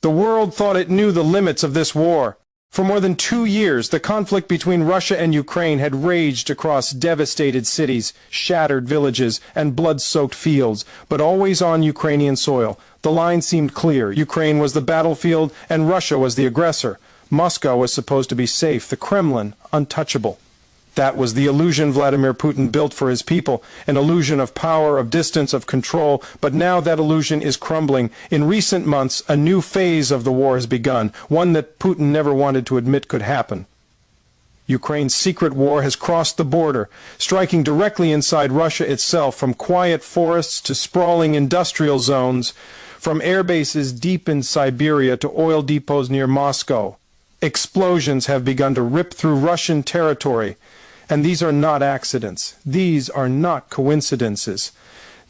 The world thought it knew the limits of this war. For more than 2 years, the conflict between Russia and Ukraine had raged across devastated cities, shattered villages, and blood-soaked fields, but always on Ukrainian soil. The line seemed clear. Ukraine was the battlefield, and Russia was the aggressor. Moscow was supposed to be safe, the Kremlin untouchable. That was the illusion Vladimir Putin built for his people, an illusion of power, of distance, of control, but now that illusion is crumbling. In recent months, a new phase of the war has begun, one that Putin never wanted to admit could happen. Ukraine's secret war has crossed the border, striking directly inside Russia itself, from quiet forests to sprawling industrial zones, from air bases deep in Siberia to oil depots near Moscow. Explosions have begun to rip through Russian territory. And these are not accidents. These are not coincidences.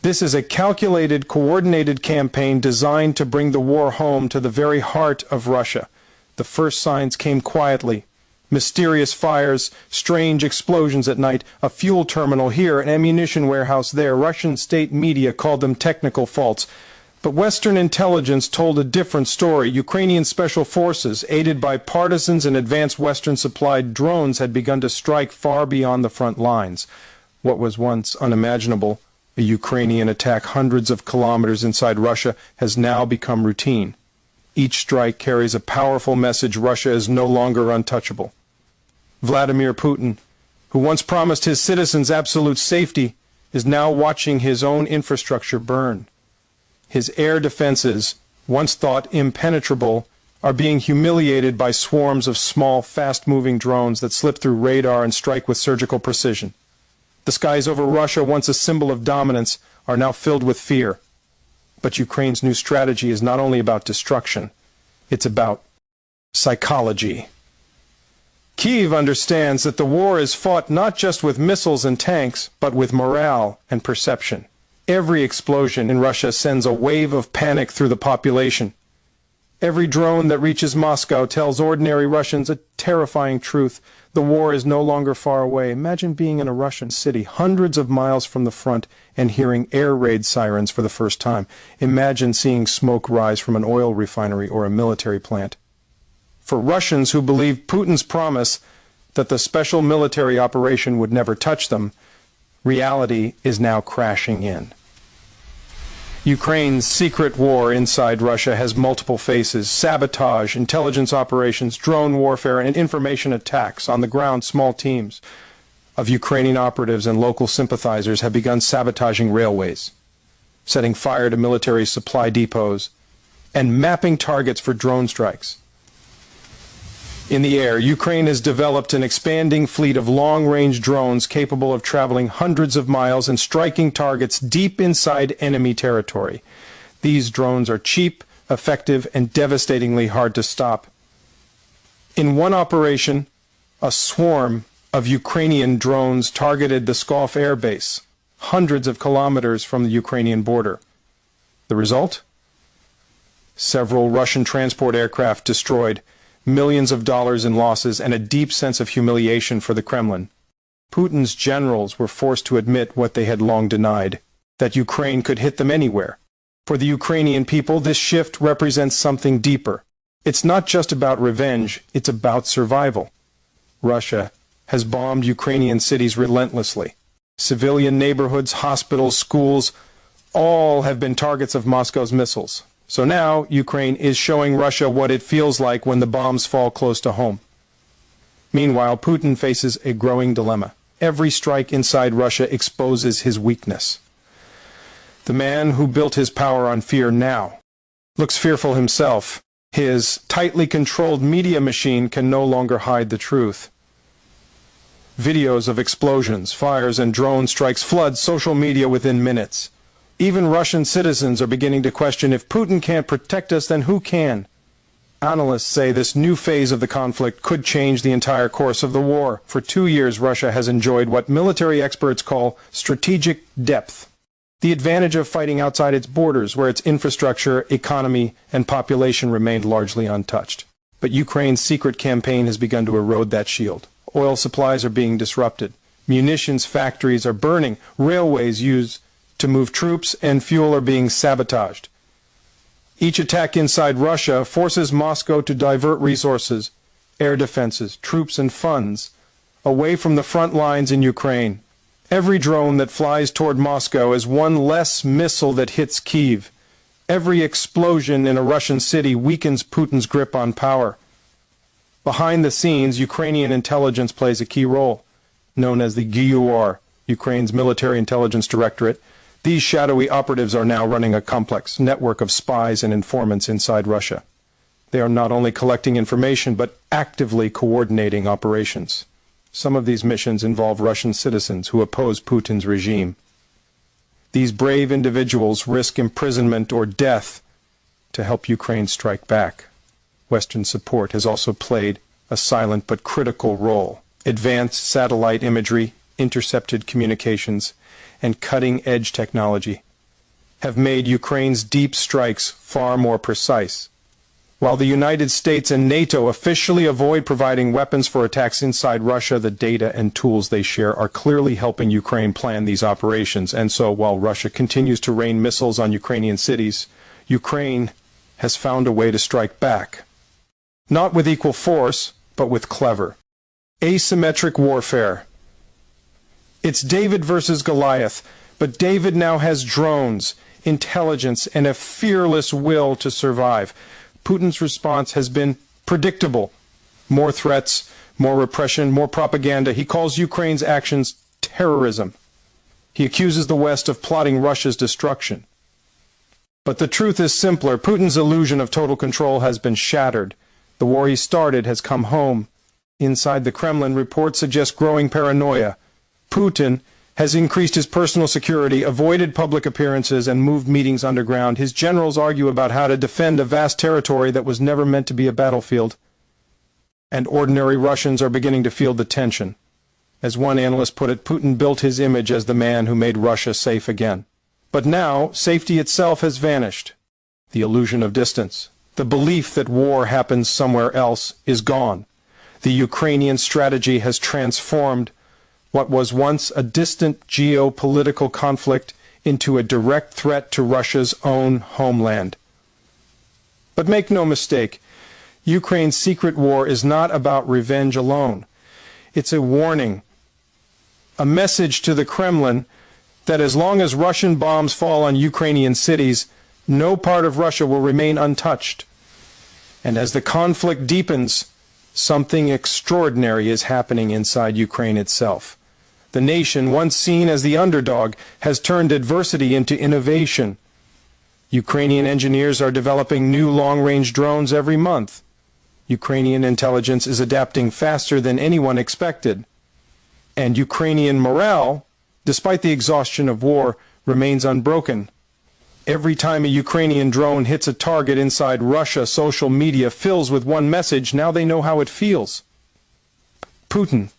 This is a calculated, coordinated campaign designed to bring the war home to the very heart of Russia. The first signs came quietly. Mysterious fires, strange explosions at night, a fuel terminal here, an ammunition warehouse there. Russian state media called them technical faults. But Western intelligence told a different story. Ukrainian special forces, aided by partisans and advanced Western-supplied drones, had begun to strike far beyond the front lines. What was once unimaginable, a Ukrainian attack hundreds of kilometers inside Russia, has now become routine. Each strike carries a powerful message: Russia is no longer untouchable. Vladimir Putin, who once promised his citizens absolute safety, is now watching his own infrastructure burn. His air defenses, once thought impenetrable, are being humiliated by swarms of small, fast-moving drones that slip through radar and strike with surgical precision. The skies over Russia, once a symbol of dominance, are now filled with fear. But Ukraine's new strategy is not only about destruction, it's about psychology. Kyiv understands that the war is fought not just with missiles and tanks, but with morale and perception. Every explosion in Russia sends a wave of panic through the population. Every drone that reaches Moscow tells ordinary Russians a terrifying truth: the war is no longer far away. Imagine being in a Russian city hundreds of miles from the front and hearing air raid sirens for the first time. Imagine seeing smoke rise from an oil refinery or a military plant. For Russians who believed Putin's promise that the special military operation would never touch them, reality is now crashing in. Ukraine's secret war inside Russia has multiple faces: sabotage, intelligence operations, drone warfare, and information attacks. On the ground, small teams of Ukrainian operatives and local sympathizers have begun sabotaging railways, setting fire to military supply depots, and mapping targets for drone strikes. In the air, Ukraine has developed an expanding fleet of long-range drones capable of traveling hundreds of miles and striking targets deep inside enemy territory. These drones are cheap, effective, and devastatingly hard to stop. In one operation, a swarm of Ukrainian drones targeted the Pskov air base, hundreds of kilometers from the Ukrainian border. The result? Several Russian transport aircraft destroyed, millions of dollars in losses, and a deep sense of humiliation for the Kremlin. Putin's generals were forced to admit what they had long denied: that Ukraine could hit them anywhere. For the Ukrainian people, this shift represents something deeper. It's not just about revenge, it's about survival. Russia has bombed Ukrainian cities relentlessly. Civilian neighborhoods, hospitals, schools, all have been targets of Moscow's missiles. So now Ukraine is showing Russia what it feels like when the bombs fall close to home. Meanwhile, Putin faces a growing dilemma. Every strike inside Russia exposes his weakness. The man who built his power on fear now looks fearful himself. His tightly controlled media machine can no longer hide the truth. Videos of explosions, fires, and drone strikes flood social media within minutes. Even Russian citizens are beginning to question: if Putin can't protect us, then who can? Analysts say this new phase of the conflict could change the entire course of the war. For 2 years, Russia has enjoyed what military experts call strategic depth, the advantage of fighting outside its borders, where its infrastructure, economy, and population remained largely untouched. But Ukraine's secret campaign has begun to erode that shield. Oil supplies are being disrupted. Munitions factories are burning. Railways used to move troops and fuel are being sabotaged. Each attack inside Russia forces Moscow to divert resources, air defenses, troops and funds away from the front lines in Ukraine. Every drone that flies toward Moscow is one less missile that hits Kyiv. Every explosion in a Russian city weakens Putin's grip on power. Behind the scenes, Ukrainian intelligence plays a key role, known as the GUR, Ukraine's Military Intelligence Directorate. These shadowy operatives are now running a complex network of spies and informants inside Russia. They are not only collecting information, but actively coordinating operations. Some of these missions involve Russian citizens who oppose Putin's regime. These brave individuals risk imprisonment or death to help Ukraine strike back. Western support has also played a silent but critical role. Advanced satellite imagery, intercepted communications, and cutting-edge technology have made Ukraine's deep strikes far more precise. While the United States and NATO officially avoid providing weapons for attacks inside Russia, the data and tools they share are clearly helping Ukraine plan these operations. And so, while Russia continues to rain missiles on Ukrainian cities, Ukraine has found a way to strike back. Not with equal force, but with clever, asymmetric warfare. It's David versus Goliath, but David now has drones, intelligence, and a fearless will to survive. Putin's response has been predictable. More threats, more repression, more propaganda. He calls Ukraine's actions terrorism. He accuses the West of plotting Russia's destruction. But the truth is simpler. Putin's illusion of total control has been shattered. The war he started has come home. Inside the Kremlin, reports suggest growing paranoia. Putin has increased his personal security, avoided public appearances, and moved meetings underground. His generals argue about how to defend a vast territory that was never meant to be a battlefield. And ordinary Russians are beginning to feel the tension. As one analyst put it, Putin built his image as the man who made Russia safe again. But now, safety itself has vanished. The illusion of distance, the belief that war happens somewhere else, is gone. The Ukrainian strategy has transformed what was once a distant geopolitical conflict into a direct threat to Russia's own homeland. But make no mistake, Ukraine's secret war is not about revenge alone. It's a warning, a message to the Kremlin that as long as Russian bombs fall on Ukrainian cities, no part of Russia will remain untouched. And as the conflict deepens, something extraordinary is happening inside Ukraine itself. The nation, once seen as the underdog, has turned adversity into innovation. Ukrainian engineers are developing new long-range drones every month. Ukrainian intelligence is adapting faster than anyone expected. And Ukrainian morale, despite the exhaustion of war, remains unbroken. Every time a Ukrainian drone hits a target inside Russia, social media fills with one message. Now they know how it feels. Putin,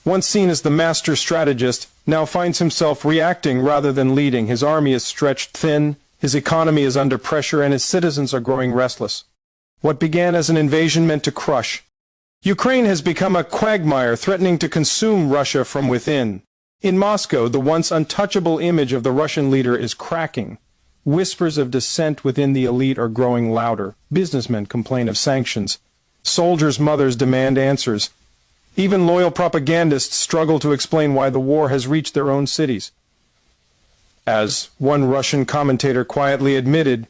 once seen as the master strategist, now finds himself reacting rather than leading. His army is stretched thin, his economy is under pressure, and his citizens are growing restless. What began as an invasion meant to crush. Ukraine has become a quagmire threatening to consume Russia from within. In Moscow, the once untouchable image of the Russian leader is cracking. Whispers of dissent within the elite are growing louder. Businessmen complain of sanctions. Soldiers' mothers demand answers. Even loyal propagandists struggle to explain why the war has reached their own cities. As one Russian commentator quietly admitted,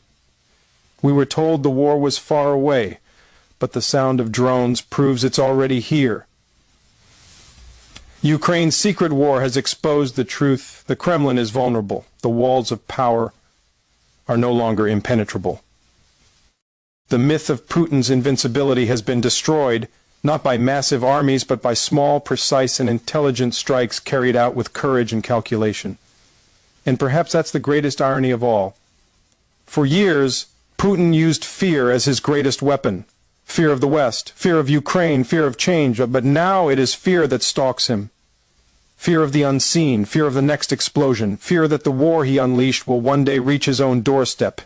we were told the war was far away, but the sound of drones proves it's already here. Ukraine's secret war has exposed the truth. The Kremlin is vulnerable. The walls of power are no longer impenetrable. The myth of Putin's invincibility has been destroyed, not by massive armies, but by small, precise, and intelligent strikes carried out with courage and calculation. And perhaps that's the greatest irony of all. For years, Putin used fear as his greatest weapon. Fear of the West, fear of Ukraine, fear of change, but now it is fear that stalks him. Fear of the unseen, fear of the next explosion, fear that the war he unleashed will one day reach his own doorstep.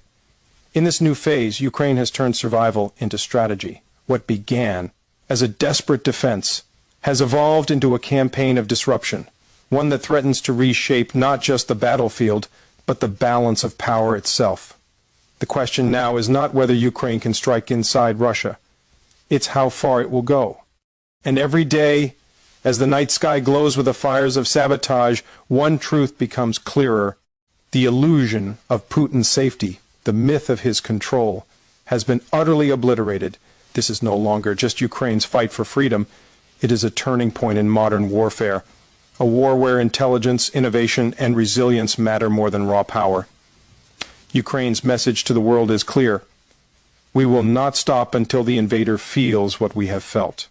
In this new phase, Ukraine has turned survival into strategy. What began as a desperate defense has evolved into a campaign of disruption, one that threatens to reshape not just the battlefield, but the balance of power itself. The question now is not whether Ukraine can strike inside Russia. It's how far it will go. And every day, as the night sky glows with the fires of sabotage, one truth becomes clearer. The illusion of Putin's safety, the myth of his control, has been utterly obliterated. This is no longer just Ukraine's fight for freedom. It is a turning point in modern warfare, a war where intelligence, innovation, and resilience matter more than raw power. Ukraine's message to the world is clear. We will not stop until the invader feels what we have felt.